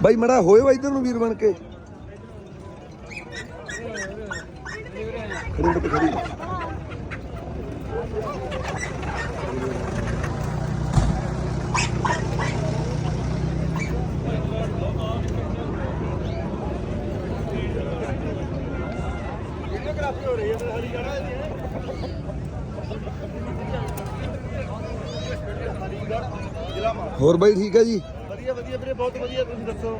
ਬਾਈ ਮੜਾ ਹੋਏ ਵਾ ਇਧਰ ਨੂੰ ਵੀਰ ਬਣ ਕੇ ਖੜੀ ਤੇ ਖੜੀ ਹੋ ਰਹੀ ਹੈ ਹਰੀ ਜਾਣਾ ਹੋਰ ਬਾਈ ਠੀਕ ਹੈ ਜੀ ਵਧੀਆ ਵਧੀਆ ਵੀਰੇ ਬਹੁਤ ਵਧੀਆ ਤੁਸੀਂ ਦੱਸੋ